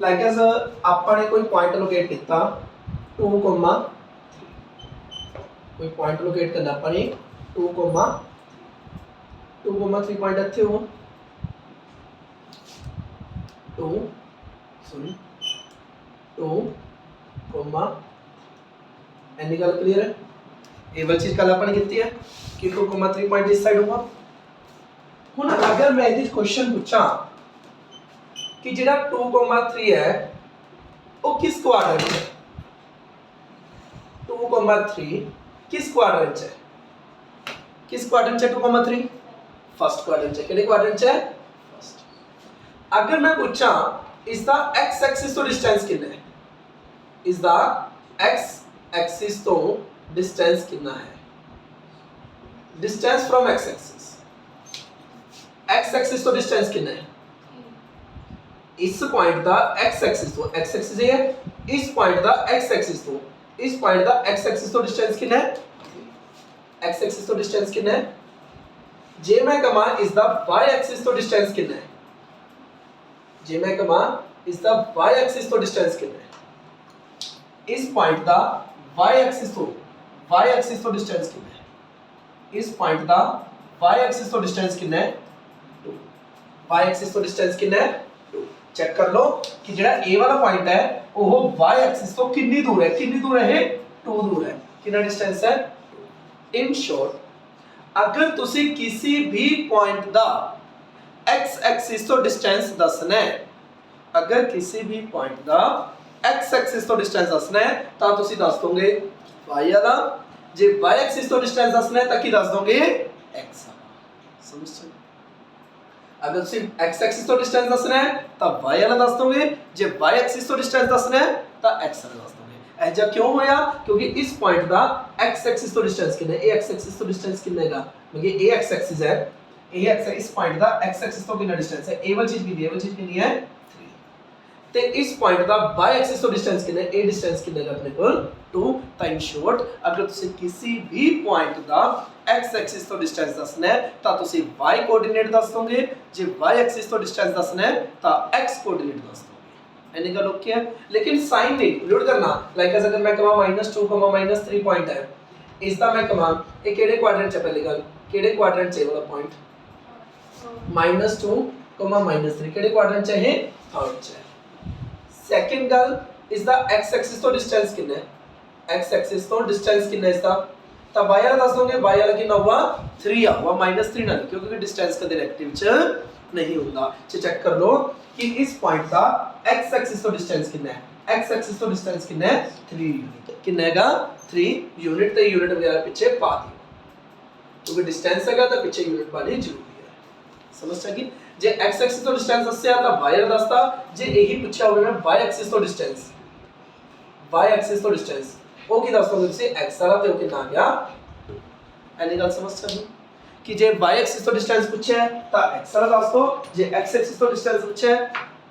Like as आपने कोई point locate किया 2, कोई पॉइंट लोकेट करना अपने 2, 3 पॉइंट इतने हो 2 सॉरी 2, एनी गल क्लीयर है। ये वाली चीज कल अपन की है कि 2, 3 पॉइंट इस साइड होगा। हुन अगर मैं ये क्वेश्चन पूछा कि जेड़ा 2, 3 है वो किस क्वाड्रेंट है 2, 3 किस क्वाड्रेंट है 2, 3 फर्स्ट क्वाड्रेंट है केड़े क्वाड्रेंट है फर्स्ट। अगर मैं पूछा इस दा x एक्सिस तो डिस्टेंस कितना है इस दा x एक्सिस तो डिस्टेंस कितना है डिस्टेंस फ्रॉम x एक्सिस तो डिस्टेंस कितना है इस पॉइंट दा x एक्सिस है इस पॉइंट दा x एक्सिस तो इस पॉइंट दा x एक्सिस तो डिस्टेंस कितना है x एक्सिस तो डिस्टेंस कितना है जे मैं कमा इस दा y एक्सिस तो डिस्टेंस कितना है जे मैं कमा इस दा y एक्सिस तो डिस्टेंस कितना है इस पॉइंट दा y एक्सिस तो डिस्टेंस कितना है इस पॉइंट दा y एक्सिस तो डिस्टेंस कितना है 2 y एक्सिस तो डिस्टेंस कितना है 2 चेक कर लो कि जेड़ा a वाला पॉइंट है वो y एक्सिस तो कितनी दूर है 2 दूर है कितना डिस्टेंस है 2 इन शॉर्ट अगर तुसी किसी भी पॉइंट दा x एक्सिस तो डिस्टेंस दसना है अगर किसी भी पॉइंट दा x एक्सिस तो डिस्टेंस दसना है तो तुसी दस दोगे y वाला जे y एक्सिस तो डिस्टेंस दसना है तो की दस दोगे x समझ अगर तुसी x एक्सिस तो डिस्टेंस दसना है तो y वाला दस दोगे जे y एक्सिस तो डिस्टेंस दसना है तो x वाला दस दोगे ऐजा क्यों होया क्योंकि इस पॉइंट दा x एक्सिस तो डिस्टेंस कितना है a x एक्सिस तो डिस्टेंस कितना है मतलब a x एक्सिस है a x इस पॉइंट दा x एक्सिस तो कितना डिस्टेंस है a वाली चीज कितनी है 3 ते इस पॉइंट दा y एक्सिस तो डिस्टेंस कितना है a डिस्टेंस कितना है अपने को 2 तो इन शॉर्ट अगर तुसी किसी भी पॉइंट दा x एक्सिस तो डिस्टेंस दसना है तो तुसी y कोऑर्डिनेट दस दोगे जे y एक्सिस तो डिस्टेंस दसना है तो x कोऑर्डिनेट दस दोगे एनी का ओके है लेकिन साइन नहीं इंक्लूड करना लाइक अगर मैं कहवा -2, -3 पॉइंट है इसदा मैं कहवा ये केड़े क्वाड्रेंट च पहली गल केड़े क्वाड्रेंट च वाला पॉइंट -2, -3 केड़े क्वाड्रेंट च है थर्ड च सेकंड गल इसदा x एक्सिस तो डिस्टेंस कितना है x एक्सिस तो डिस्टेंस कितना है इसदा तो y वाला दस दोगे y वाला कितना हुआ 3 हुआ -3 ना क्योंकि डिस्टेंस कदे नेगेटिव च नहीं होता चेक कर लो कि इस पॉइंट का x एक्सिस तो डिस्टेंस कितना है x एक्सिस तो डिस्टेंस कितना है 3 यूनिट कितना हैगा 3 यूनिट ते यूनिट वगैरह पीछे पा दियो क्योंकि डिस्टेंस हैगा तो पीछे यूनिट पानी जरूरी है समझ सकी जे x एक्सिस तो डिस्टेंस दसया तो y वाला दसता जे यही पूछा होवे मैं y एक्सिस तो डिस्टेंस वो की दस दोगे से x वाला ते कितना आ गया एनी गल समझ सकी कि जे y एक्सिस तो डिस्टेंस पूछे है तो x वाला दस दो जे x एक्सिस तो डिस्टेंस पूछे है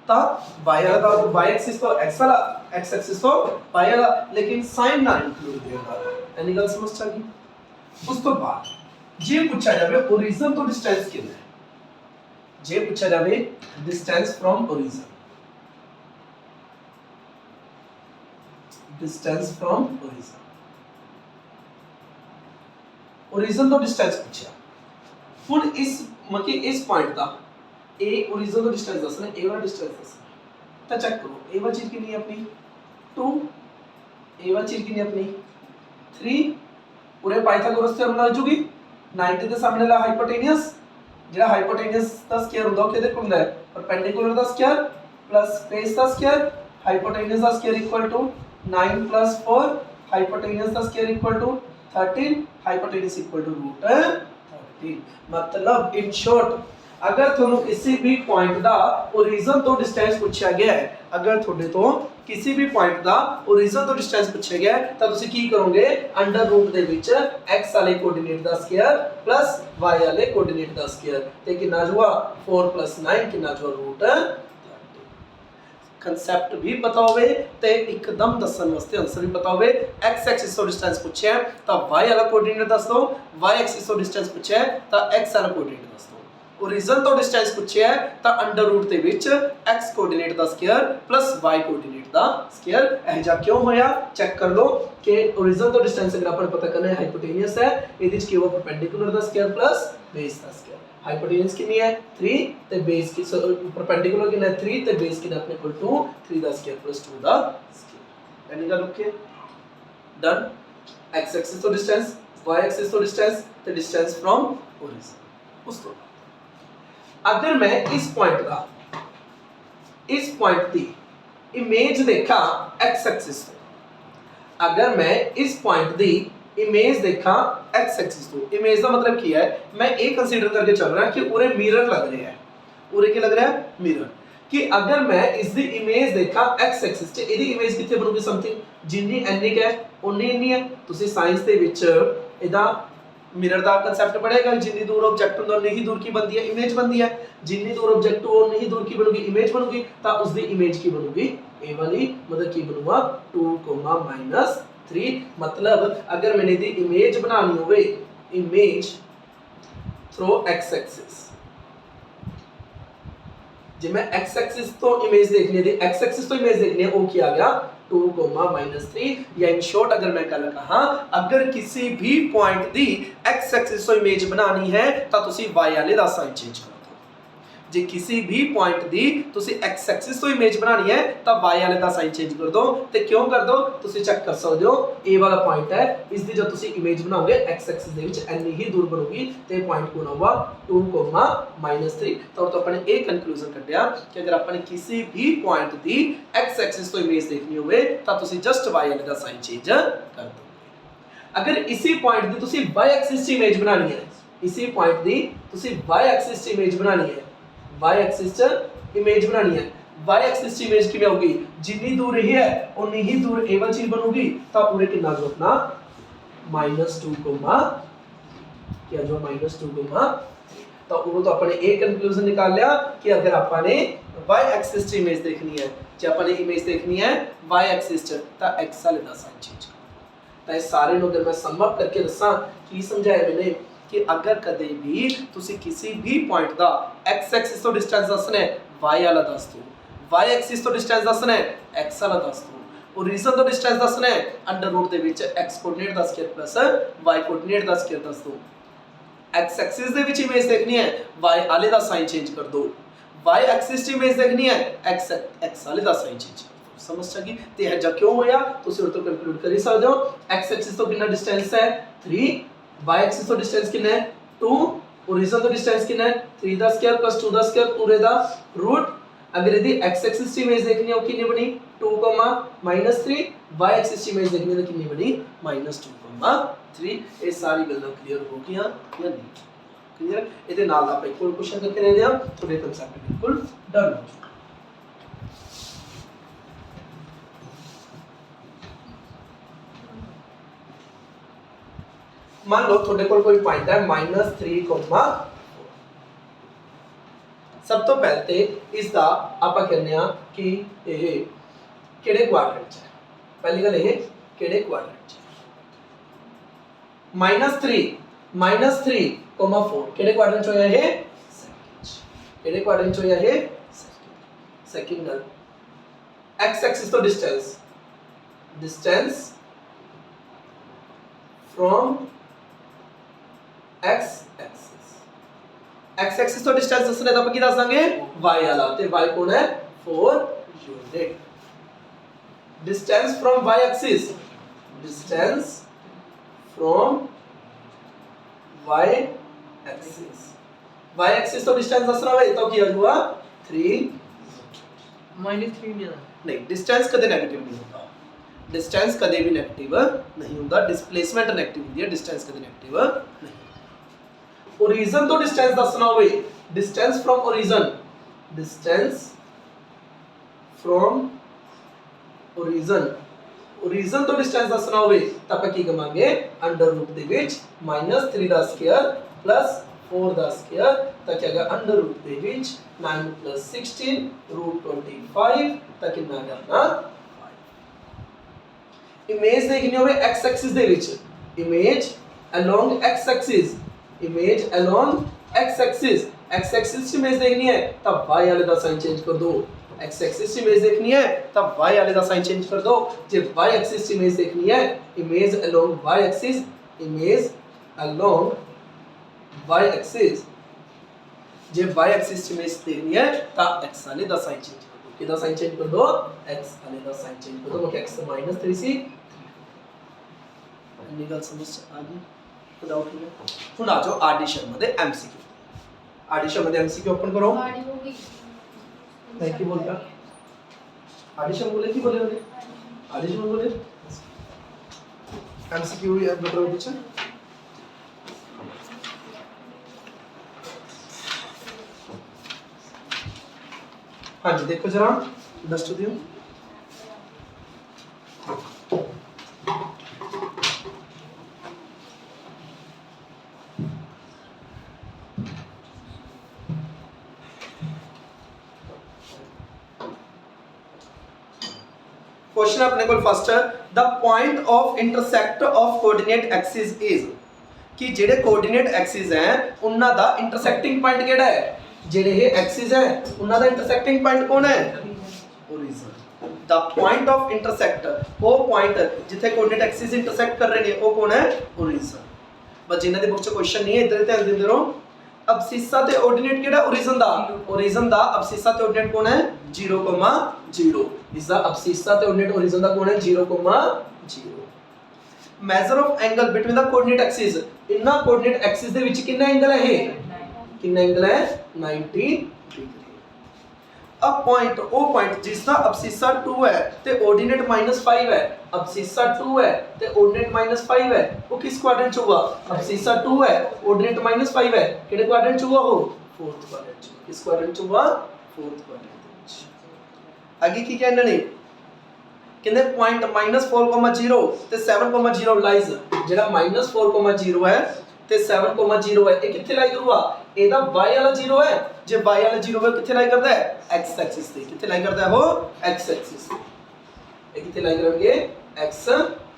तो y वाला दस y एक्सिस तो x वाला x एक्सिस तो y वाला लेकिन साइन ना इंक्लूड देगा एनी गल समझ सकी उस तो बाद जे पूछा जावे ओरिजिन तो डिस्टेंस कितना है जे पूछा जावे डिस्टेंस फ्रॉम ओरिजिन ओरिजिन तो डिस्टेंस पूछा हुन इस मतलब इस पॉइंट दा a ओरिजिन तो डिस्टेंस दसना a वाला डिस्टेंस दसना तो चेक करो a वाली चीज कितनी है अपनी 2 a वाली चीज कितनी है अपनी 3 पूरे पाइथागोरस थ्योरम लग जूगी 90 के सामने ला हाइपोटेनियस जेड़ा हाइपोटेनियस दा स्क्वायर ਹੁੰਦਾ ਉਹ ਕਿਹਦੇ ਕੋਲ ਹੁੰਦਾ ਹੈ परपेंडिकुलर ਦਾ ਸਕੁਅਰ प्लस बेस ਦਾ ਸਕੁਅਰ हाइपोटेनियस ਦਾ ਸਕੁਅਰ इक्वल टू 9 + 4 हाइपोटेनियस ਦਾ square equal to 13 hypotenuse equal to √13 मतलब इन शॉर्ट अगर ਤੁਹਾਨੂੰ किसी भी पॉइंट ਦਾ ओरिजिन तो डिस्टेंस पूछा गया है अगर ਤੁਹਾਡੇ ਤੋਂ किसी भी पॉइंट ਦਾ ओरिजिन तो डिस्टेंस पूछा गया है ਤਾਂ ਤੁਸੀਂ ਕੀ ਕਰੋਗੇ ਅੰਡਰ ਰੂਟ ਦੇ ਵਿੱਚ x ਵਾਲੇ ਕੋਆਰਡੀਨੇਟ ਦਾ ਸਕੁਅਰ प्लस y ਵਾਲੇ ਕੋਆਰਡੀਨੇਟ ਦਾ ਸਕੁਅਰ ਤੇ ਕਿੰਨਾ ਜੂਆ 4 + 9 ਕਿੰਨਾ ਜੂਆ √13 कंसेप्ट भी पता होवे ते एकदम दसन वास्ते आंसर भी पता होवे x एक्सिस तो डिस्टेंस पूछे है तो y वाला कोऑर्डिनेट दस दो y एक्सिस तो डिस्टेंस पूछे है तो x वाला कोऑर्डिनेट दस दो ओरिजिन तो डिस्टेंस पूछिया है तो अंडर रूट दे विच x कोऑर्डिनेट दा स्क्वायर प्लस y कोऑर्डिनेट दा स्क्वायर ਇਹ ਜਾ क्यों होया चेक कर लो कि ओरिजिन तो डिस्टेंस अगर अपन पता करना है हाइपोटेन्यूस है ਇਹਦੇ ਵਿੱਚ ਕੀ ਹੋਗਾ परपेंडिकुलर दा स्क्वायर प्लस बेस दा स्क्वायर हाइपोटेन्यूस कितनी है 3 ते बेस की परपेंडिकुलर कितना है 3 ते बेस कितना अपने इक्वल टू 3 दा स्क्वायर प्लस 2 दा स्क्वायर यानी का ओके डन x एक्सिस तो डिस्टेंस y एक्सिस तो डिस्टेंस ते डिस्टेंस फ्रॉम ओरिजिन उस तो अगर मैं इस पॉइंट की इमेज देखा x एक्सिस तो अगर मैं इस पॉइंट की इमेज देखा x एक्सिस तो इमेज का मतलब क्या है मैं ये कंसीडर करके चल रहा कि उरे मिरर लग रहा है उरे क्या लग रहा है मिरर कि अगर मैं इसकी इमेज देखा x एक्सिस ते ਇਹਦੀ इमेज कितने बनूगी समथिंग जिन्नी एनी है उन्नी इन्नी है ਤੁਸੀਂ ਸਾਇੰਸ ਦੇ ਵਿੱਚ ਇਹਦਾ मिरर का कांसेप्ट पढ़ेगा जितनी दूर ऑब्जेक्ट होता उतनी ही दूर की बनती है इमेज बनती है जितनी दूर ऑब्जेक्ट हो उतनी ही दूर की बनूगी इमेज बनूगी तो उसकी इमेज की बनूगी ए वाली मतलब की बनूगा 2, -3 मतलब अगर मैंने दी इमेज बनानी होवे इमेज थ्रू x एक्सिस जे मैं x एक्सिस तो इमेज देखनी है x एक्सिस तो इमेज देखनी है वो क्या आ गया 2, -3 या इन शॉर्ट अगर मैं कल कहा अगर किसी भी पॉइंट दी x एक्सिस तो इमेज बनानी है तो तुसी y वाले दा साइन चेंज कर दो जे किसी भी पॉइंट दी तुसी x एक्सिस तो इमेज बनानी है तो y वाले दा साइन चेंज कर दो ते क्यों कर दो तुसी चेक कर सकते हो a वाला पॉइंट है इस दी जो तुसी इमेज बनाओगे x एक्सिस दे विच एनी ही दूर बनूगी ते पॉइंट कोन होगा 2, -3 तो अपने एक कंक्लूजन कटिया कि अगर अपने किसी भी पॉइंट दी x एक्सिस तो इमेज देखनी होवे तो तुसी जस्ट y वाले दा साइन चेंज कर दोगे अगर इसी पॉइंट दी तुसी y एक्सिस ची इमेज बनानी है इसी पॉइंट दी तुसी y एक्सिस ची इमेज बनानी है y एक्सिस च इमेज बनानी है y एक्सिस ची इमेज किਵੇਂ होगी जितनी दूर रही है उतनी ही दूर a वाली चीज बनूगी तो पूरे कितना जो अपना -2, क्या जो -2, तो वो तो अपने एक कंक्लूजन निकाल लिया कि अगर अपने y एक्सिस च इमेज देखनी है जे अपने इमेज देखनी है y एक्सिस च तो x वाले दा साइन चेंज कर तो ये सारे नो अगर मैं सम अप करके दसा की समझाया मैंने कि अगर कदे भी तुसी किसी भी पॉइंट दा x एक्सिस तो डिस्टेंस दसना है y वाला दस दो y एक्सिस तो डिस्टेंस दसना है x वाला दस दो ओरिजिन तो डिस्टेंस दसना है अंडर रूट दे विच x कोऑर्डिनेट दा स्क्वायर प्लस y कोऑर्डिनेट दा स्क्वायर दस दो x एक्सिस दे विच इमेज देखनी है y वाले दा साइन चेंज कर दो y एक्सिस च इमेज देखनी है x वाले दा साइन चेंज कर दो समझ सकी ते है जा क्यों होया तुसी और तो कंक्लूड कर ही सकदे हो x एक्सिस तो कितना डिस्टेंस है 3 y एक्सिस तो डिस्टेंस कितना है 2 ओरिजिन तो डिस्टेंस कितना है 3 दा स्क्वायर प्लस 2 दा स्क्वायर पूरे दा रूट अगर यदि x एक्सिस की इमेज देखनी हो कितनी बनी 2, -3 y एक्सिस की इमेज देखनी है तो कितनी बनी -2, 3 ये सारी गल्लां क्लियर हो गईਆਂ या नहीं क्लियर ਇਹਦੇ ਨਾਲ ਆਪਾਂ ਇੱਕ ਹੋਰ ਕੁਐਸਚਨ ਕਰਕੇ ਦੇ ਦਿਆਂ ਤੁਹਾਡੇ ਕਨਸੈਪਟ ਬਿਲਕੁਲ ਡਨ ਹੋ ਜਾਊਗਾ मान लो ਤੁਹਾਡੇ ਕੋਲ ਕੋਈ ਪੁਆਇੰਟ ਹੈ -3, सब तो पहले इसका ਆਪਾਂ ਕਹਿੰਦੇ ਆ ਕਿ ਇਹ ਕਿਹੜੇ ਕੁਆਡਰੈਂਟ 'ਚ ਹੈ ਪਹਿਲੀ ਗੱਲ ਇਹ ਕਿਹੜੇ ਕੁਆਡਰੈਂਟ 'ਚ -3, -4 ਕਿਹੜੇ ਕੁਆਡਰੈਂਟ 'ਚ ਹੋਇਆ ਇਹ ਕਿਹੜੇ ਕੁਆਡਰੈਂਟ 'ਚ ਹੋਇਆ ਇਹ ਸੈਕਿੰਡ ਗੱਲ x एक्सिस तो डिस्टेंस फ्रॉम x एक्सिस तो डिस्टेंस दसने तो की दस देंगे y वाला ते y कौन है 4 unit distance from y axis y axis तो डिस्टेंस दसना है तो की होगा 3 -3 नहीं डिस्टेंस कदे नेगेटिव नहीं होता डिस्टेंस कदे भी नेगेटिव नहीं होता डिस्प्लेसमेंट नेगेटिव होती है डिस्टेंस कदे नेगेटिव नहीं ओरिजिन तो डिस्टेंस दसना होवे डिस्टेंस फ्रॉम ओरिजिन तो डिस्टेंस दसना होवे तो ਆਪਾਂ ਕੀ ਕਰਾਂਗੇ ਅੰਡਰ ਰੂਟ ਦੇ ਵਿੱਚ -3 ਦਾ ਸਕੁਅਰ प्लस 4 ਦਾ ਸਕੁਅਰ ਤਾਂ ਕੀ ਆਗਾ ਅੰਡਰ ਰੂਟ ਦੇ ਵਿੱਚ 9 + 16 √25 ਤਾਂ ਕਿੰਨਾ ਆਗਾ ਆਪਣਾ 5 ਇਮੇਜ ਦੇਖਣੀ ਹੋਵੇ x ਐਕਸਿਸ ਦੇ ਵਿੱਚ image along x axis x axis की इमेज देखनी है तब y वाले का साइन चेंज कर दो, एक्स एक्सिस की इमेज देखनी है तब y वाले का साइन चेंज कर दो। जे y एक्सिस की इमेज देखनी है, image along y axis, image along y axis, जे y एक्सिस की इमेज देखनी है तब x वाले का साइन चेंज कर दो। किदा साइन चेंज कर दो, x वाले का साइन चेंज कर दो। मतलब x -3 सी निकल समझ आ गई डाउट है। ਹੁਣ ਆ ਜਾਓ ਆਰ ਡੀ ਸ਼ਰਮਾ ਦੇ MCQ, R D Sharma MCQ open करो। मैं की बोल रहा आर डी शर्मा बोले की बोले बोले आर डी शर्मा बोले एमसीक्यू यार बताओ कुछ। हाँ जी देखो जरा दस दियो। क्वेश्चन अपने को first the point of intersect of coordinate axis is कि जेडे कोऑर्डिनेट एक्सिस हैं उनका दा इंटरसेक्टिंग पॉइंट केड़ा है, जेडे ये एक्सिस है उनका दा इंटरसेक्टिंग पॉइंट कौन है, origin. The point of intersect वो पॉइंट जिथे कोऑर्डिनेट एक्सिस इंटरसेक्ट कर रहे हैं वो कौन है, ओरिजिन। बस जिन्हां दी बुक च क्वेश्चन नहीं है इधर ध्यान देंदे रहो। अबसिस्सा ते ऑर्डिनेट केड़ा, ओरिजिन दा, ओरिजिन दा अबसिस्सा ते ऑर्डिनेट कौन है 0,0। इसदा अबसिस्सा ते ऑर्डिनेट ओरिजिन दा कौन है 0,0। Measure of angle between the coordinate axis, इन्ना कोऑर्डिनेट एक्सिस दे विच कितना एंगल है, ये कितना एंगल है 90 डिग्री। अब पॉइंट ओ पॉइंट जिसका अबसिस्सा 2 है ते ऑर्डिनेट -5 है, अबसिस्सा 2 है ते ऑर्डिनेट -5 है, वो किस क्वाड्रेंट च हुआ, अबसिस्सा 2 है ऑर्डिनेट -5 है, किहड़े क्वाड्रेंट च हुआ वो, फोर्थ क्वाड्रेंट च। किस क्वाड्रेंट च हुआ, फोर्थ क्वाड्रेंट च। आगे की कहना ने कहंदे पॉइंट -4,0 ते 7,0 लाइज, जेड़ा -4,0 है ते 7,0 है, ये किथे लाई करूगा, एदा y वाला 0 है, जे y वाला 0 है किथे लाई करदा है, x एक्सिस ते। किथे लाई करदा है वो, x एक्सिस। ये किथे लाई करेंगे, x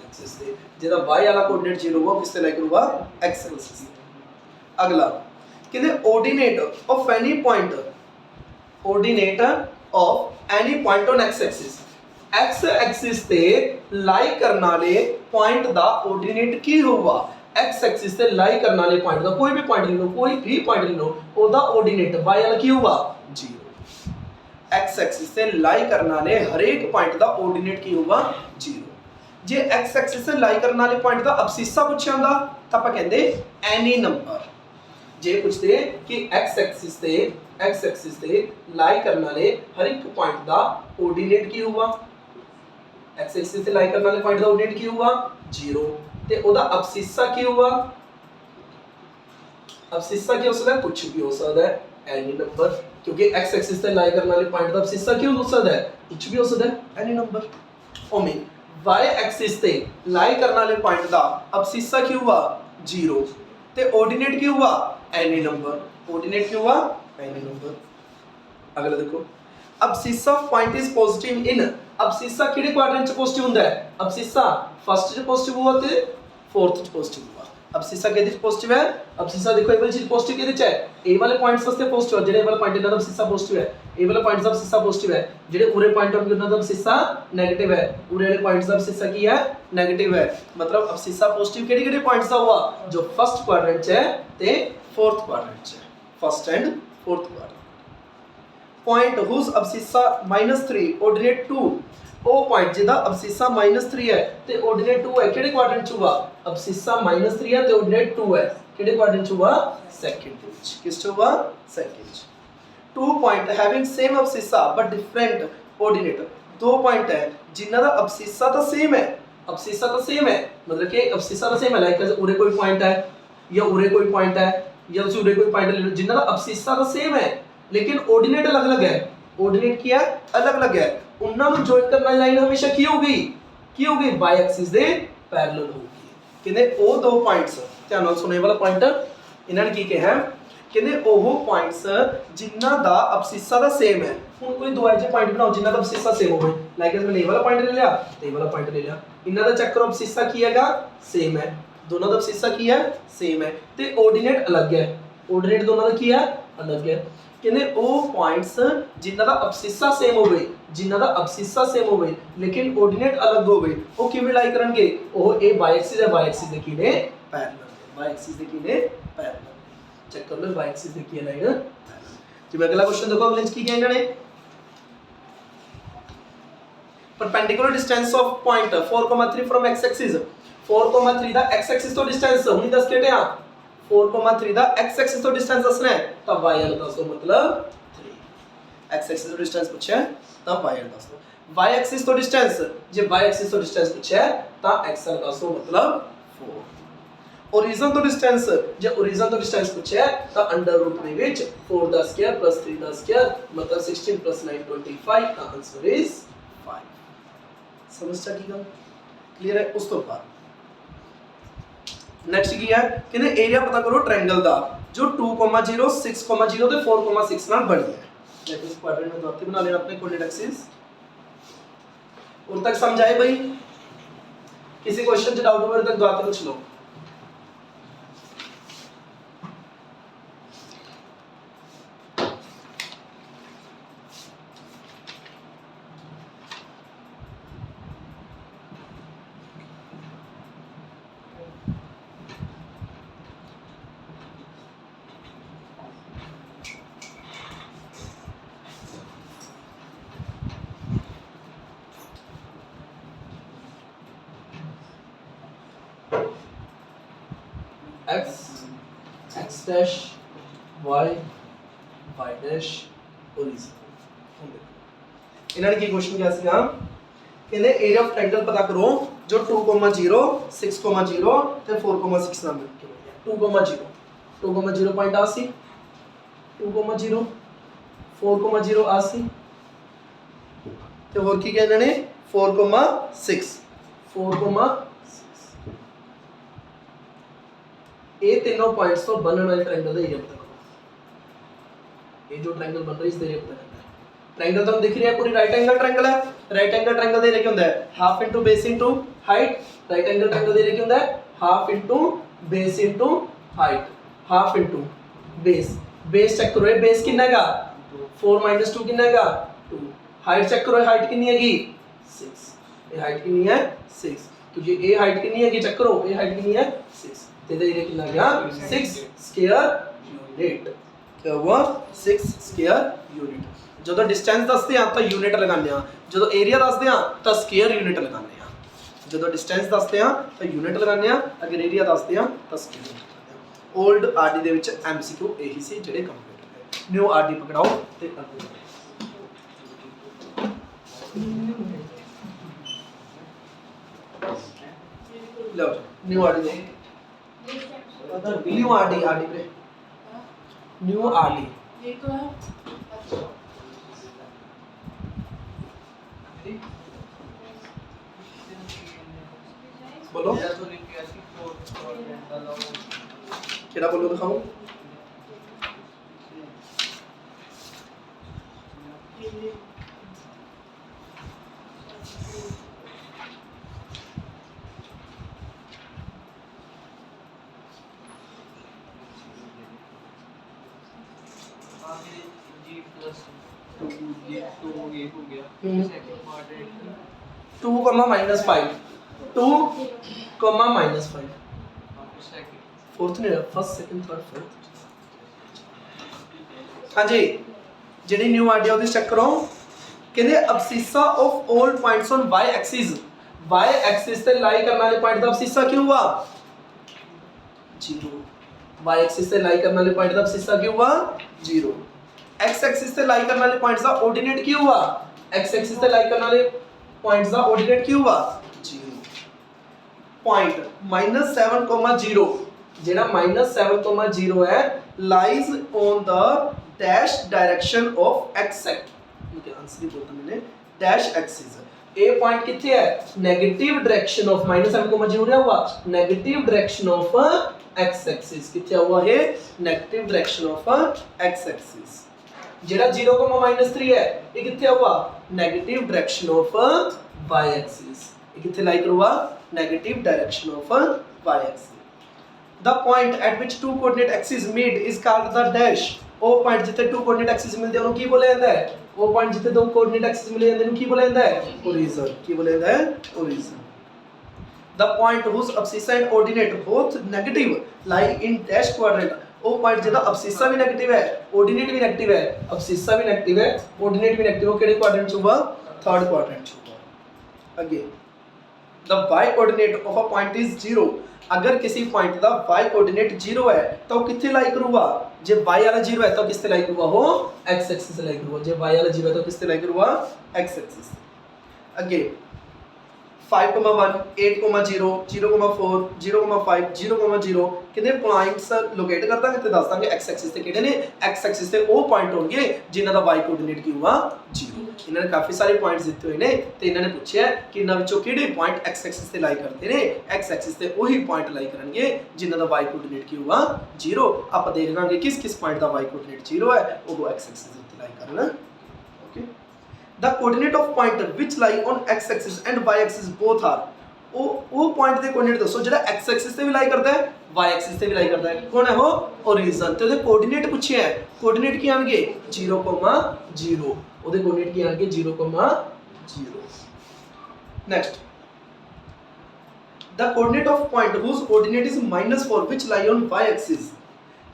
एक्सिस ते। जेदा y वाला कोऑर्डिनेट 0 हो किससे लाई करूगा, x एक्सिस। अगला कहंदे ordinate of any point, ordinate of any point on x axis, x axis ते लाई करने वाले पॉइंट दा ऑर्डिनेट की होगा, x एक्सिस ते लाई करने वाले पॉइंट दा कोई भी पॉइंट ले लो, कोई भी पॉइंट ले लो, ओदा ऑर्डिनेट y वाला की होगा 0। x एक्सिस ते लाई करने वाले हर एक पॉइंट दा ऑर्डिनेट की होगा 0। जे x एक्सिस ते लाई करने वाले पॉइंट दा अबसिस्सा पूछिया हुंदा तां आपां कहंदे एनी नंबर। जे पूछदे कि x एक्सिस ते लाई करने वाले हर एक पॉइंट दा ऑर्डिनेट की होगा, x एक्सिस ते लाई करने वाले पॉइंट दा ऑर्डिनेट की होगा 0 ते ओदा अबसिस्सा की होगा, अबसिस्सा की हो सकता है, कुछ भी हो सकता है, एनी नंबर, क्योंकि x एक्सिस ते लाई करने वाले पॉइंट दा अबसिस्सा की हो सकता है, कुछ भी हो सकता है, एनी नंबर। ओमे y एक्सिस ते लाई करने वाले पॉइंट दा अबसिस्सा की हुआ 0 ते ऑर्डिनेट की हुआ एनी नंबर, ऑर्डिनेट की हुआ एनी नंबर। अगला देखो abscissa of point is positive in, abscissa किहड़े क्वाड्रेंट च पॉजिटिव हुंदा है, अबसिस्सा फर्स्ट च पॉजिटिव हुआ ते फोर्थ च पॉजिटिव हुआ। अबसिस्सा केदे च पॉजिटिव है, अबसिस्सा देखो ए वाली चीज पॉजिटिव केदे च है, ए वाले पॉइंट्स वास्ते पॉजिटिव है, जेडे वाला पॉइंट इनदा अबसिस्सा पॉजिटिव है, ए वाला पॉइंट्स दा अबसिस्सा पॉजिटिव है, जेडे उरे पॉइंट ऑफ व्यू इनदा अबसिस्सा नेगेटिव है, उरे वाले पॉइंट्स दा अबसिस्सा की है नेगेटिव है। मतलब अबसिस्सा पॉजिटिव केड़े-केड़े पॉइंट्स दा हुआ, जो फर्स्ट क्वाड्रेंट च है ते फोर्थ क्वाड्रेंट च है, first and fourth quadrant. Point whose abscissa -3 ordinate 2, ओ पॉइंट जिदा अबसिस्सा -3 है ते ऑर्डिनेट 2 है, केड़े क्वाड्रेंट च हुआ, अबसिस्सा -3 है ते ऑर्डिनेट 2 है, केड़े क्वाड्रेंट च हुआ, सेकंड च। किस च हुआ, सेकंड च। 2 point having same abscissa but different ordinate, दो पॉइंट है जिन्हां दा अबसिस्सा तो सेम है, अबसिस्सा तो सेम है, मतलब कि अबसिस्सा तो सेम है, लाइक उरे कोई पॉइंट है या उरे कोई पॉइंट है या तुसी उरे कोई पॉइंट ले लो, जिन्हां दा अबसिस्सा तो सेम है लेकिन ऑर्डिनेट अलग-अलग है, ऑर्डिनेट क्या है, अलग-अलग है, उन्हां नूं जॉइन करने वाली लाइन हमेशा की होगी y एक्सिस दे पैरेलल होगी। कहंदे ओ दो पॉइंट्स, ध्यान नाल सुनो, ये वाला पॉइंट इन्हां ने की कहा, कहंदे ओह पॉइंट्स जिन्हां दा अबसिस्सा दा सेम है। हुण कोई दो ऐसे पॉइंट बनाओ जिन्हां दा अबसिस्सा सेम होवे, लाइक मैंने ये वाला पॉइंट ले लिया ते ये वाला पॉइंट ले लिया, इन्हां दा चेक करो अबसिस्सा की हैगा, सेम है, दोनों दा अबसिस्सा की है, सेम है, ते ऑर्डिनेट अलग है, ऑर्डिनेट दोनों दा की है अलग है कहते ਉਹ ਪੁਆਇੰਟਸ ਜਿਨ੍ਹਾਂ ਦਾ ਅਬਸਿਸਾ ਸੇਮ ਹੋਵੇ ਲੇਕਿਨ ਕੋਆਰਡੀਨੇਟ ਅਲੱਗ ਹੋਵੇ ਉਹ ਕਿਵੇਂ ਲਾਈ ਕਰਨਗੇ ਉਹ ਇਹ y ਐਕਸਿਸ ਹੈ y ਐਕਸਿਸ ਦੇ ਕੀ ਨੇ ਪੈਰਲਲ y ਐਕਸਿਸ ਦੇ ਕੀ ਨੇ ਪੈਰਲਲ ਚੈੱਕ ਕਰ ਲਓ y ਐਕਸਿਸ ਦੇ ਕੀ ਹੈ ਲਾਈਨ ਜਿਵੇਂ ਅਗਲਾ ਕੁਐਸਚਨ ਦੇਖੋ ਅਗਲੇ ਚ ਕੀ ਕਿਹਾ ਇਹਨਾਂ ਨੇ perpendicular distance of point 4,3 from x axis 4,3 the x axis ਤੋਂ ਡਿਸਟੈਂਸ ਹੁਣੀ ਦੱਸ ਕੇ ਟਿਆ 4,3 ਦਾ x axis ਤੋਂ ਡਿਸਟੈਂਸ ਦੱਸਣਾ ਹੈ ਤਾਂ y ਵਾਲਾ ਦੱਸੋ ਮਤਲਬ 3 x axis ਤੋਂ ਡਿਸਟੈਂਸ ਪੁੱਛਿਆ ਤਾਂ y ਵਾਲਾ ਦੱਸੋ y axis ਤੋਂ ਡਿਸਟੈਂਸ ਜੇ y axis ਤੋਂ ਡਿਸਟੈਂਸ ਪੁੱਛਿਆ ਤਾਂ x ਵਾਲਾ ਦੱਸੋ ਮਤਲਬ 4 ओरिजिन ਤੋਂ ਡਿਸਟੈਂਸ ਜੇ ओरिजिन ਤੋਂ ਡਿਸਟੈਂਸ ਪੁੱਛਿਆ ਤਾਂ ਅੰਡਰ ਰੂਟ ਦੇ ਵਿੱਚ 4 ਦਾ ਸਕੁਅਰ 3 ਦਾ ਸਕੁਅਰ ਮਤਲਬ 16 9 25 ਦਾ ਆਨਸਰ ਇਜ਼ 5 ਸਮਝਿਆ ਕੀ ਗੱਲ ਕਲੀਅਰ ਹੈ ਉਸ ਤੋਂ ਬਾਅਦ नेक्स्ट की है कहते एरिया पता करो ट्रायंगल दा जो 2,0 6,0 ਤੇ 4,6 ਨਾਲ ਬਣੀ ਹੈ लेट इस क्वाड्रेंट में दोती बना लेना अपने कोऑर्डिनेट एक्सिस और तक समझ आए भाई किसी क्वेश्चन से डाउट हो तक दोती पूछ लो x dash y dash origin ਇਹਨਾਂ ਨੇ ਕੀ ਕੁਐਸਚਨ ਕਿਹਾ ਸੀਗਾ ਕਹਿੰਦੇ ਏਰੀਆ ਆਫ ਟ੍ਰਾਇੰਗਲ ਪਤਾ ਕਰੋ ਜੋ 2,0 6,0 ਤੇ 4,6 ਨਾਲ ਮਿਲ ਕੇ ਬਣਿਆ 2,0 ਪੁਆਇੰਟ ਆ ਸੀ 2,0 4,0 ਆ ਸੀ ਤੇ ਹੋਰ ਕੀ ਕਹਿੰਦੇ ਨੇ 4,6 ਇਹ ਤਿੰਨੋਂ ਪੁਆਇੰਟਸ ਤੋਂ ਬਣਨ ਵਾਲੇ ਟ੍ਰਾਇੰਗਲ ਦਾ ਏਰੀਆ ਪਤਾ ਕਰੋ ਇਹ ਜੋ ਟ੍ਰਾਇੰਗਲ ਬਣ ਰਿਹਾ ਇਸ ਦਾ ਏਰੀਆ ਪਤਾ ਕਰਨਾ ਹੈ ट्रायंगल तो हम दिख रही है पूरी राइट एंगल ट्रायंगल है राइट एंगल ट्रायंगल दे रहे क्या होता है half into base into height right angle triangle दे रहे क्या होता है half into base into height half into base check करो ये बेस कितना है 4 - 2 कितना है 2 हाइट चेक करो हाइट कितनी है 6 ये हाइट कितनी है 6 क्योंकि ये हाइट कितनी है चेक करो ये हाइट कितनी है 6 ਤੇ ਇਹਦਾ ਕਿੰਨਾ ਗਿਆ 6 ਸਕੁਅਰ ਯੂਨਿਟ क्या हुआ 6 ਸਕੁਅਰ ਯੂਨਿਟ ਜਦੋਂ ਡਿਸਟੈਂਸ ਦੱਸਦੇ ਆ ਤਾਂ ਯੂਨਿਟ ਲਗਾਉਂਦੇ ਆ ਜਦੋਂ ਏਰੀਆ ਦੱਸਦੇ ਆ ਤਾਂ ਸਕੁਅਰ ਯੂਨਿਟ ਲਗਾਉਂਦੇ ਆ ਜਦੋਂ ਡਿਸਟੈਂਸ ਦੱਸਦੇ ਆ ਤਾਂ ਯੂਨਿਟ ਲਗਾਉਂਦੇ ਆ ਅਗਰ ਏਰੀਆ ਦੱਸਦੇ ਆ ਤਾਂ ਸਕੁਅਰ ਯੂਨਿਟ ਲਗਾਉਂਦੇ ਆ 올ਡ ਆਰਡੀ ਦੇ ਵਿੱਚ ਐਮਸੀਕਿਊ ਇਹੀ ਸੀ ਜਿਹੜੇ ਕੰਪਲੀਟ ਹੋਏ ਨਿਊ ਆਰਡੀ ਪਕੜਾਓ ਤੇ ਅੱਗੇ ਲਓ ਨਿਊ ਆਰਡੀ ਦੇ न्यू आरडी आरडी पे न्यू आरडी ये तो है बोलो क्या बोलो दिखाओ टू कॉमा -5 2 कॉमा -5 फोर्थ नहीं फर्स्ट सेकंड थर्ड फोर्थ हाँ जी जेडी न्यू आइडिया ਉਹਦੀ ਚੈੱਕ ਕਰੋ ਕਹਿੰਦੇ abscissa of 올 points on y axis ਤੇ ਲਾਈ ਕਰਨ ਵਾਲੇ ਪੁਆਇੰਟ ਦਾ ਅਬਸਿਸਾ ਕੀ ਹੁਆ 0 y एक्सिस ਤੇ ਲਾਈ ਕਰਨ ਵਾਲੇ ਪੁਆਇੰਟ ਦਾ ਅਬਸਿਸਾ ਕੀ ਹੁਆ 0 x एक्सिस ਤੇ ਲਾਈ ਕਰਨ ਵਾਲੇ ਪੁਆਇੰਟਸ ਦਾ ਆਰਡੀਨੇਟ ਕੀ ਹੁਆ x एक्सिस ਤੇ ਲਾਈ ਕਰਨ ਵਾਲੇ ਪੁਆਇੰਟਸ ਦਾ ਆਰਡੀਨੇਟ ਕੀ ਹੁਆ 0 ਪੁਆਇੰਟ -7,0 ਜਿਹੜਾ -7,0 ਹੈ lies on the dash direction of x इनके आंसर ही बोलता मैंने डैश एक्सिस ए पॉइंट कितने है नेगेटिव डायरेक्शन ऑफ -7,0 क्या हुआ negative direction of x axis कितने हुआ है negative direction of x axis जेड़ा 0,-3 है ये कितने हुआ negative direction of y axis ये कितने लाई करवा negative direction of y axis the point at which two coordinate axes meet is called the dash ਉਹ ਪੁਆਇੰਟ ਜਿੱਥੇ ਟੂ ਕੋਆਰਡੀਨੇਟ ਐਕਸਿਸ ਮਿਲਦੇ ਉਹਨੂੰ ਕੀ ਬੋਲਿਆ ਜਾਂਦਾ ਹੈ? ਉਹ ਪੁਆਇੰਟ ਜਿੱਥੇ ਦੋ ਕੋਆਰਡੀਨੇਟ ਐਕਸਿਸ ਮਿਲੇ ਜਾਂਦੇ ਉਹਨੂੰ ਕੀ ਬੋਲਿਆ ਜਾਂਦਾ ਹੈ? origin। ਕੀ ਬੋਲਿਆ ਜਾਂਦਾ ਹੈ? origin। The point whose abscissa and ordinate both negative lie in dash quadrant। ਉਹ ਪੁਆਇੰਟ ਜਿਹਦਾ abscissa ਵੀ 네ਗੇਟਿਵ ਹੈ, ordinate ਵੀ 네ਗੇਟਿਵ ਹੈ, abscissa ਵੀ 네ਗੇਟਿਵ ਹੈ, ordinate ਵੀ 네ਗੇਟਿਵ, ਉਹ ਕਿਹੜੇ ਕੁਆਡਰੈਂਟ ਚ ਹੋਊਗਾ? ਥਰਡ ਕੁਆਡਰੈਂਟ ਚ ਹੋਊਗਾ। ਅੱਗੇ the y coordinate of a point is 0। अगर किसी पॉइंट का y कोऑर्डिनेट 0 है तो वो किथे लाई करूंगा? जे y वाला 0 है तो किससे लाई करूंगा? वो x एक्सिस से लाई करूंगा। जे y वाला 0 है तो किससे लाई करूंगा? x axis. अगे 5,1 8,0 0,4 0,5 0,0 कितने पॉइंट्स लोकेट कर ਦਾਂਗੇ ਤੇ ਦੱਸ ਦਾਂਗੇ x एक्सिस ਤੇ ਕਿਹੜੇ ਨੇ। x एक्सिस ਤੇ ਉਹ ਪੁਆਇੰਟ ਹੋਣਗੇ ਜਿਨ੍ਹਾਂ ਦਾ y ਕੋਆਰਡੀਨੇਟ ਕੀ ਹੋਊਗਾ? 0। ਇਹਨਾਂ ਨੇ ਕਾਫੀ ਸਾਰੇ ਪੁਆਇੰਟਸ ਦਿੱਤੇ ਹੋਏ ਨੇ ਤੇ ਇਹਨਾਂ ਨੇ ਪੁੱਛਿਆ ਕਿ ਇਹਨਾਂ ਵਿੱਚੋਂ ਕਿਹੜੇ ਪੁਆਇੰਟ x एक्सिस ਤੇ ਲਾਈ ਕਰਦੇ ਨੇ। x एक्सिस ਤੇ ਉਹੀ ਪੁਆਇੰਟ ਲਾਈ ਕਰਨਗੇ ਜਿਨ੍ਹਾਂ ਦਾ y ਕੋਆਰਡੀਨੇਟ ਕੀ ਹੋਊਗਾ? 0। ਆਪਾਂ ਦੇਖ ਲਾਂਗੇ ਕਿਸ ਕਿਸ ਪੁਆਇੰਟ ਦਾ y ਕੋਆਰਡੀਨੇਟ 0 ਹੈ, ਉਹ x एक्सिस ਤੇ ਲਾਈ ਕਰਨ। Okay the coordinate of point which lie on x axis and y axis both are। ਉਹ ਪੁਆਇੰਟ ਦੇ ਕੋਆਰਡੀਨੇਟ ਦੱਸੋ ਜਿਹੜਾ x axis ਤੇ ਵੀ ਲਾਈ ਕਰਦਾ ਹੈ, y axis ਤੇ ਵੀ ਲਾਈ ਕਰਦਾ ਹੈ। ਕੌਣ ਹੈ ਉਹ? origin। ਤੇ ਉਹਦੇ ਕੋਆਰਡੀਨੇਟ ਪੁੱਛਿਆ ਹੈ, ਕੋਆਰਡੀਨੇਟ ਕੀ ਆਣਗੇ? 0,0। ਉਹਦੇ ਕੋਆਰਡੀਨੇਟ ਕੀ ਆਣਗੇ? 0,0। Next the coordinate of point whose coordinate is -4 which lie on y axis।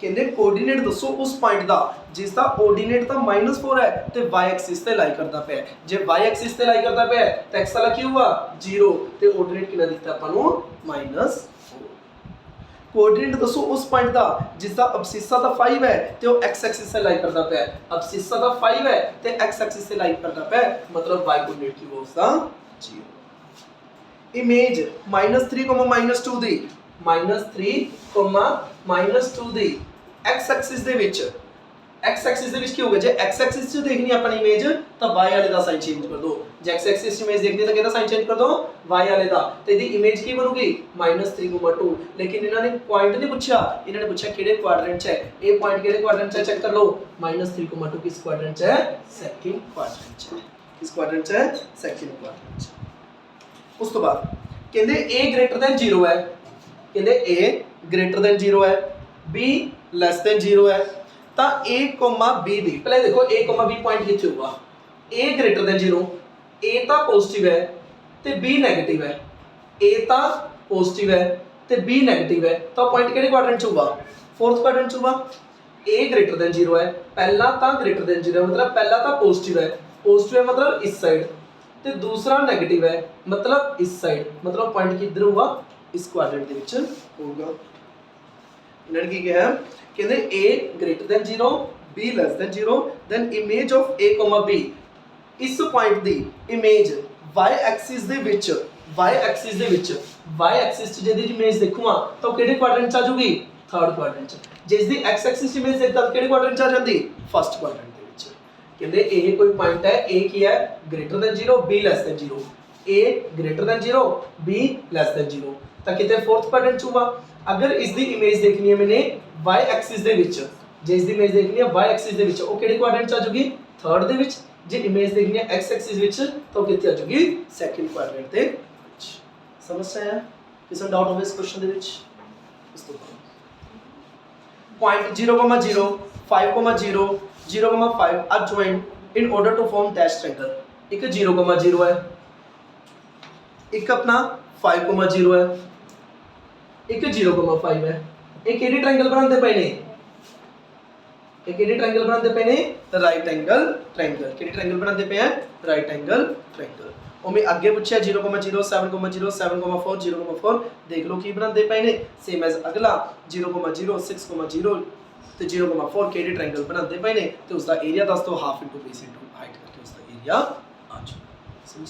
ਕਹਿੰਦੇ ਕੋਆਰਡੀਨੇਟ ਦੱਸੋ ਉਸ ਪੁਆਇੰਟ ਦਾ ਜਿਸ ਦਾ ਕੋਆਰਡੀਨੇਟ ਤਾਂ -4 ਹੈ ਤੇ y ਐਕਸਿਸ ਤੇ ਲਾਈ ਕਰਦਾ ਪਿਆ। ਜੇ y ਐਕਸਿਸ ਤੇ ਲਾਈ ਕਰਦਾ ਪਿਆ ਤਾਂ x ਵਾਲਾ ਕੀ ਹੋਊਗਾ? 0 ਤੇ ਕੋਆਰਡੀਨੇਟ ਕਿੰਨਾ ਦਿੱਤਾ ਆਪਾਂ ਨੂੰ? -4। ਕੋਆਰਡੀਨੇਟ ਦੱਸੋ ਉਸ ਪੁਆਇੰਟ ਦਾ ਜਿਸ ਦਾ ਅਬਸਿਸਾ ਤਾਂ 5 ਹੈ ਤੇ ਉਹ x ਐਕਸਿਸ ਤੇ ਲਾਈ ਕਰਦਾ ਪਿਆ। ਅਬਸਿਸਾ ਤਾਂ 5 ਹੈ ਤੇ x ਐਕਸਿਸ ਤੇ ਲਾਈ ਕਰਦਾ ਪਿਆ, ਮਤਲਬ y ਕੋਆਰਡੀਨੇਟ ਕੀ ਹੋਊਗਾ ਉਸਦਾ? 0। ਇਮੇਜ -3, -2 ਦੀ -3, -2 ਦੀ x ਐਕਸਿਸ ਦੇ ਵਿੱਚ ਕੀ ਹੋਊਗਾ? ਜੇ x ਐਕਸਿਸ 'ਚ ਦੇਖਣੀ ਆਪਾਂ ਨੇ ਇਮੇਜ ਤਾਂ y ਵਾਲੇ ਦਾ ਸਾਈਨ ਚੇਂਜ ਕਰ ਦਿਓ। ਜੇ x ਐਕਸਿਸ 'ਚ ਇਮੇਜ ਦੇਖਣੀ ਤਾਂ ਕਿਹਦਾ ਸਾਈਨ ਚੇਂਜ ਕਰ ਦਿਓ? y ਵਾਲੇ ਦਾ। ਤੇ ਇਹਦੀ ਇਮੇਜ ਕੀ ਬਣੂਗੀ? -3,2। ਲੇਕਿਨ ਇਹਨਾਂ ਨੇ ਪੁਆਇੰਟ ਨਹੀਂ ਪੁੱਛਿਆ, ਇਹਨਾਂ ਨੇ ਪੁੱਛਿਆ ਕਿਹੜੇ ਕੁਆਡਰੈਂਟ 'ਚ ਹੈ। ਇਹ ਪੁਆਇੰਟ ਕਿਹੜੇ ਕੁਆਡਰੈਂਟ 'ਚ ਹੈ ਚੈੱਕ ਕਰ ਲਓ। -3,2 ਕਿਸ ਕੁਆਡਰੈਂਟ 'ਚ ਹੈ? ਸੈਕਿੰਡ ਕੁਆਡਰੈਂਟ 'ਚ। ਕਿਸ ਕੁਆਡਰੈਂਟ 'ਚ ਹੈ? ਸੈਕਿੰਡ ਕੁਆਡਰੈਂਟ 'ਚ। ਉਸ ਤੋਂ ਬਾਅਦ ਕਹਿੰਦੇ a greater than 0 ਹੈ, ਕਹਿੰਦੇ a greater than 0 ਹੈ, b less than 0 ਹੈ ਤਾਂ a, b ਦੀ ਪਹਿਲੇ ਦੇਖੋ a, b ਪੁਆਇੰਟ ਕਿੱਥੇ ਹੋਊਗਾ? a greater than 0, a ਤਾਂ ਪੋਜ਼ਿਟਿਵ ਹੈ ਤੇ b ਨੈਗੇਟਿਵ ਹੈ। a ਤਾਂ ਪੋਜ਼ਿਟਿਵ ਹੈ ਤੇ b ਨੈਗੇਟਿਵ ਹੈ ਤਾਂ ਪੁਆਇੰਟ ਕਿਹੜੇ ਕੁਆਡਰੈਂਟ 'ਚ ਹੋਊਗਾ? ਫੋਰਥ ਕੁਆਡਰੈਂਟ 'ਚ ਹੋਊਗਾ। a greater than 0 ਹੈ, ਪਹਿਲਾ ਤਾਂ greater than 0 ਹੈ ਮਤਲਬ ਪਹਿਲਾ ਤਾਂ ਪੋਜ਼ਿਟਿਵ ਹੈ ਮਤਲਬ ਇਸ ਸਾਈਡ ਤੇ ਦੂਸਰਾ ਨੈਗੇਟਿਵ ਹੈ ਮਤਲਬ ਇਸ ਸਾਈਡ, ਮਤਲਬ ਪੁਆਇੰਟ ਕਿੱਧਰ ਹੋਊਗਾ? ਇਸ ਕੁਆਡਰੈਂਟ ਦੇ ਵਿੱਚ ਹੋਊਗਾ। ਇਹਨਾਂ ਨੇ ਕੀ ਕਿਹਾ? ਕਹਿੰਦੇ a greater than 0, b less than 0, then image of a, b। ਇਸ ਪੁਆਇੰਟ ਦੀ ਇਮੇਜ y ਐਕਸਿਸ ਦੇ ਵਿੱਚ y ਐਕਸਿਸ 'ਚ ਜਿਹਦੀ ਇਮੇਜ ਦੇਖੂਗਾ ਤਾਂ ਉਹ ਕਿਹੜੇ ਕੁਆਡਰੈਂਟ 'ਚ ਆ ਜਾਊਗੀ? ਥਰਡ ਕੁਆਡਰੈਂਟ 'ਚ। ਜਿਸ ਦੀ x ਐਕਸਿਸ 'ਚ ਇਮੇਜ ਦੇਖਦਾ ਕਿਹੜੇ ਕੁਆਡਰੈਂਟ 'ਚ ਆ ਜਾਂਦੀ? ਫਸਟ ਕੁਆਡਰੈਂਟ ਦੇ ਵਿੱਚ। ਕਹਿੰਦੇ ਇਹ ਕੋਈ ਪੁਆਇੰਟ ਹੈ, a ਕੀ ਹੈ? greater than 0, b less than 0, a greater than 0, b less than 0 ਤਾਂ ਕਿਤੇ ਫੋਰਥ ਕੁਆਡਰੈਂਟ 'ਚ ਹੋਊਗਾ। ਅਗਰ ਇਸ ਦੀ ਇਮੇਜ ਦੇਖਣੀ ਹੈ ਮੈਨੇ y ਐਕਸਿਸ ਦੇ ਵਿੱਚ, ਜੇ ਇਸ ਦੀ ਇਮੇਜ ਦੇਖਣੀ ਹੈ y ਐਕਸਿਸ ਦੇ ਵਿੱਚ ਉਹ ਕਿਹੜੇ ਕੁਆਡਰੈਂਟ 'ਚ ਆ ਜਾਊਗੀ? ਥਰਡ ਦੇ ਵਿੱਚ। ਜੇ ਇਮੇਜ ਦੇਖਣੀ ਹੈ x ਐਕਸਿਸ ਵਿੱਚ ਤਾਂ ਉਹ ਕਿੱਥੇ ਆ ਜਾਊਗੀ? ਸੈਕਿੰਡ ਕੁਆਡਰੈਂਟ ਦੇ ਵਿੱਚ। ਸਮਝ ਆਇਆ? ਕਿਸੇ ਨੂੰ ਡਾਊਟ ਹੋਵੇ ਇਸ ਕੁਐਸਚਨ ਦੇ ਵਿੱਚ? ਇਸ ਤੋਂ ਬਾਅਦ point 0,0 5,0 0,5 are joined in order to form dash triangle। ਇੱਕ 0,0 ਹੈ, ਇੱਕ ਆਪਣਾ 5,0 ਹੈ, ਇੱਕ 0,5 ਹੈ। ਇਹ ਕਿਹੜੇ ਟ੍ਰਾਇੰਗਲ ਬਣਾਉਂਦੇ ਪਏ ਨੇ? ਇਹ ਕਿਹੜੇ ਟ੍ਰਾਇੰਗਲ ਬਣਾਉਂਦੇ ਪਏ ਨੇ? Right angle triangle. ਕਿਹੜੇ ਟ੍ਰਾਇੰਗਲ ਬਣਾਉਂਦੇ ਪਏ ਆ? Right angle triangle. ਉਹਨੇ ਅੱਗੇ ਪੁੱਛਿਆ 0,0 7,0 7,4 0,4 ਦੇਖ ਲਓ ਕੀ ਬਣਾਉਂਦੇ ਪਏ ਨੇ। ਸੇਮ ਐਜ਼ ਅਗਲਾ 0,0 6,0 ਤੇ 0,4 ਕਿਹੜੇ ਟ੍ਰਾਇੰਗਲ ਬਣਾਉਂਦੇ ਪਏ ਨੇ ਤੇ ਉਸ ਦਾ ਏਰੀਆ ਦੱਸ ਦਿਓ। Half into base into height ਕਰਕੇ ਉਸ ਦਾ ਏਰੀਆ ਆ ਜਾਊਗਾ। ਸਮਝ